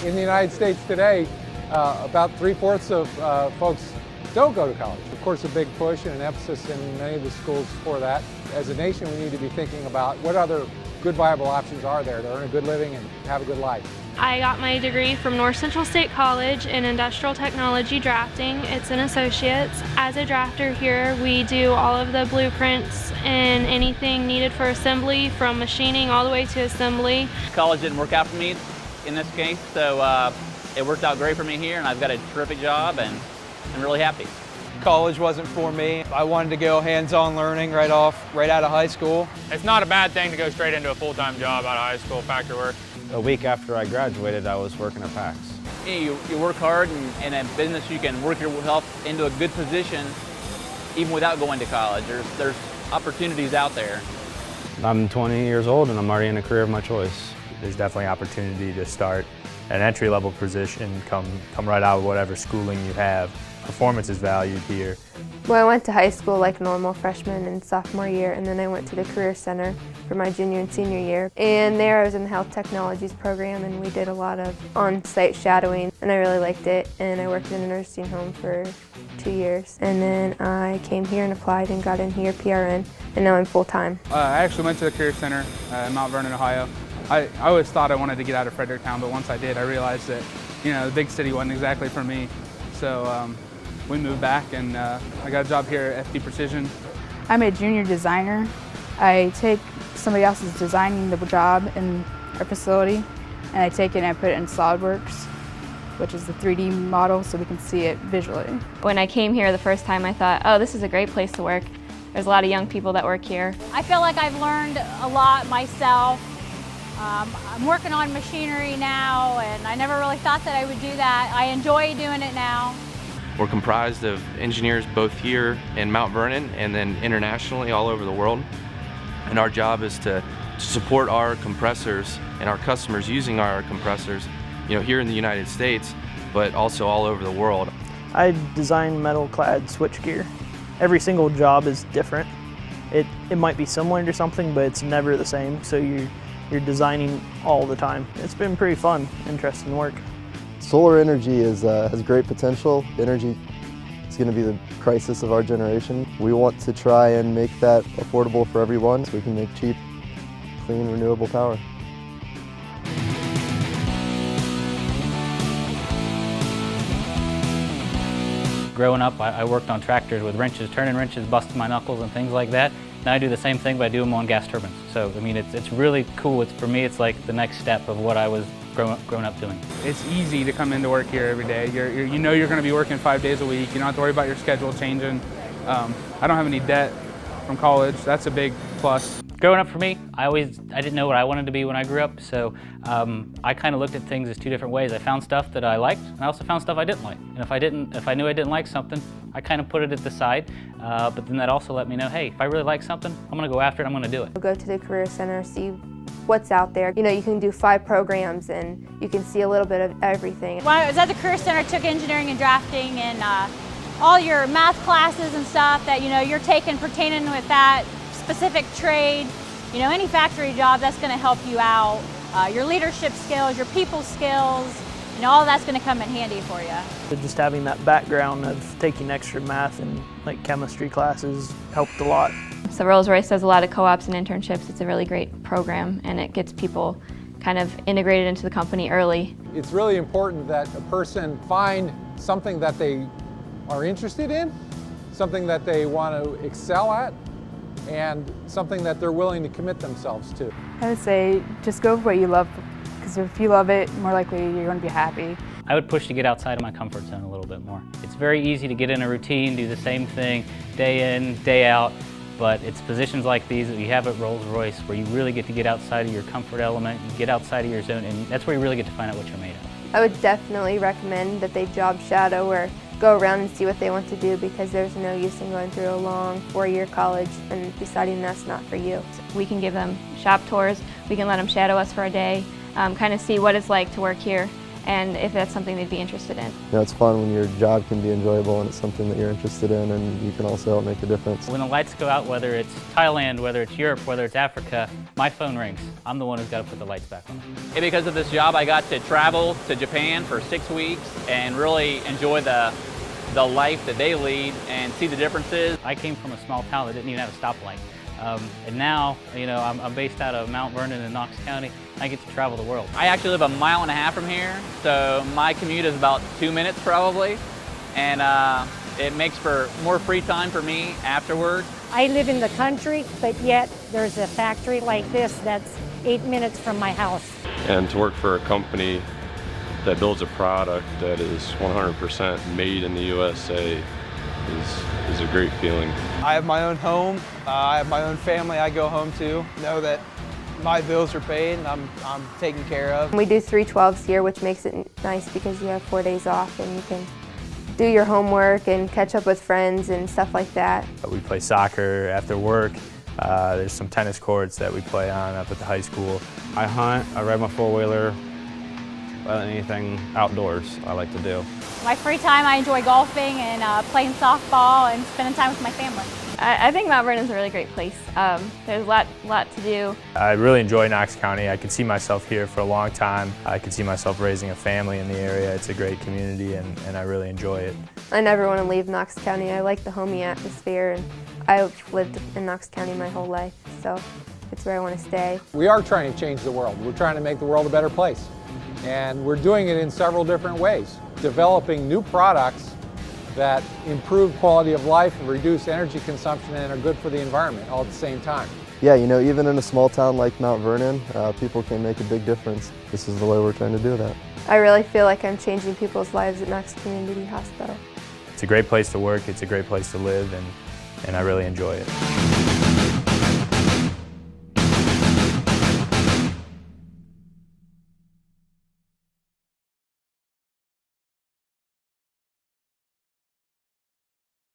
In the United States today, about 3/4 of folks don't go to college. Of course, a big push and an emphasis in many of the schools for that. As a nation, we need to be thinking about what other good viable options are there to earn a good living and have a good life. I got my degree from North Central State College in Industrial Technology Drafting. It's an associate's. As a drafter here, we do all of the blueprints and anything needed for assembly, from machining all the way to assembly. College didn't work out for me in this case, so it worked out great for me here, and I've got a terrific job, and I'm really happy. College wasn't for me. I wanted to go hands-on learning right out of high school. It's not a bad thing to go straight into a full-time job out of high school, factory work. A week after I graduated, I was working at PAX. You work hard, and in a business you can work yourself into a good position even without going to college. There's opportunities out there. I'm 20 years old and I'm already in a career of my choice. There's definitely opportunity to start an entry-level position, come right out of whatever schooling you have. Performance is valued here. Well, I went to high school like normal freshman and sophomore year, and then I went to the Career Center for my junior and senior year. And there I was in the Health Technologies program, and we did a lot of on-site shadowing, and I really liked it. And I worked in a nursing home for 2 years. And then I came here and applied and got in here, PRN, and now I'm full-time. I actually went to the Career Center in Mount Vernon, Ohio. I always thought I wanted to get out of Fredericktown, but once I did, I realized that the big city wasn't exactly for me. So we moved back, and I got a job here at FD Precision. I'm a junior designer. I take somebody else's designing the job in our facility, and I take it and I put it in SolidWorks, which is the 3D model, so we can see it visually. When I came here the first time, I thought, oh, this is a great place to work. There's a lot of young people that work here. I feel like I've learned a lot myself. I'm working on machinery now, and I never really thought that I would do that. I enjoy doing it now. We're comprised of engineers both here in Mount Vernon and then internationally all over the world. And our job is to support our compressors and our customers using our compressors, here in the United States, but also all over the world. I design metal-clad switchgear. Every single job is different. It might be similar to something, but it's never the same, so you're designing all the time. It's been pretty fun, interesting work. Solar energy has great potential. Energy is going to be the crisis of our generation. We want to try and make that affordable for everyone so we can make cheap, clean, renewable power. Growing up, I worked on tractors with wrenches, turning wrenches, busting my knuckles and things like that. Now I do the same thing, but I do them on gas turbines. So, I mean, it's really cool. For me, it's like the next step of what I was growing up doing. It's easy to come into work here every day. You know you're going to be working 5 days a week. You don't have to worry about your schedule changing. I don't have any debt from college. That's a big plus. Growing up for me, I didn't know what I wanted to be when I grew up, so I kind of looked at things as two different ways. I found stuff that I liked, and I also found stuff I didn't like. And if I knew I didn't like something, I kind of put it at the side, but then that also let me know, hey, if I really like something, I'm going to go after it, I'm going to do it. Go to the Career Center, see what's out there. You can do 5 programs, and you can see a little bit of everything. When I was at the Career Center, I took engineering and drafting, and all your math classes and stuff that you're taking pertaining with that specific trade. Any factory job, that's going to help you out. Your leadership skills, your people skills, all that's going to come in handy for you. Just having that background of taking extra math and chemistry classes helped a lot. So Rolls-Royce does a lot of co-ops and internships. It's a really great program, and it gets people kind of integrated into the company early. It's really important that a person find something that they are interested in, something that they want to excel at, and something that they're willing to commit themselves to. I would say just go for what you love, because if you love it, more likely you're going to be happy. I would push to get outside of my comfort zone a little bit more. It's very easy to get in a routine, do the same thing day in, day out, but it's positions like these that we have at Rolls-Royce where you really get to get outside of your comfort element, you get outside of your zone, and that's where you really get to find out what you're made of. I would definitely recommend that they job shadow or go around and see what they want to do, because there's no use in going through a long 4-year college and deciding that's not for you. We can give them shop tours, we can let them shadow us for a day, kind of see what it's like to work here, and if that's something they'd be interested in. You know, it's fun when your job can be enjoyable and it's something that you're interested in, and you can also help make a difference. When the lights go out, whether it's Thailand, whether it's Europe, whether it's Africa, my phone rings. I'm the one who's got to put the lights back on. And because of this job, I got to travel to Japan for 6 weeks and really enjoy the life that they lead and see the differences. I came from a small town that didn't even have a stoplight. And now, you know, I'm based out of Mount Vernon in Knox County. I get to travel the world. I actually live 1.5 miles from here, so my commute is about 2 minutes probably, and it makes for more free time for me afterwards. I live in the country, but yet there's a factory like this that's 8 minutes from my house. And to work for a company that builds a product that is 100% made in the USA is a great feeling. I have my own home, I have my own family I go home to, know that my bills are paid and I'm taken care of. We do 3/12s here, which makes it nice because you have 4 days off and you can do your homework and catch up with friends and stuff like that. We play soccer after work. There's some tennis courts that we play on up at the high school. I hunt, I ride my four-wheeler, anything outdoors I like to do. My free time, I enjoy golfing and playing softball and spending time with my family. I think Mount Vernon is a really great place. There's a lot to do. I really enjoy Knox County. I could see myself here for a long time. I could see myself raising a family in the area. It's a great community and I really enjoy it. I never want to leave Knox County. I like the homey atmosphere, and I've lived in Knox County my whole life, so it's where I want to stay. We are trying to change the world. We're trying to make the world a better place. And we're doing it in several different ways. Developing new products that improve quality of life and reduce energy consumption and are good for the environment all at the same time. Yeah, you know, even in a small town like Mount Vernon, people can make a big difference. This is the way we're trying to do that. I really feel like I'm changing people's lives at Knox Community Hospital. It's a great place to work, it's a great place to live, and I really enjoy it.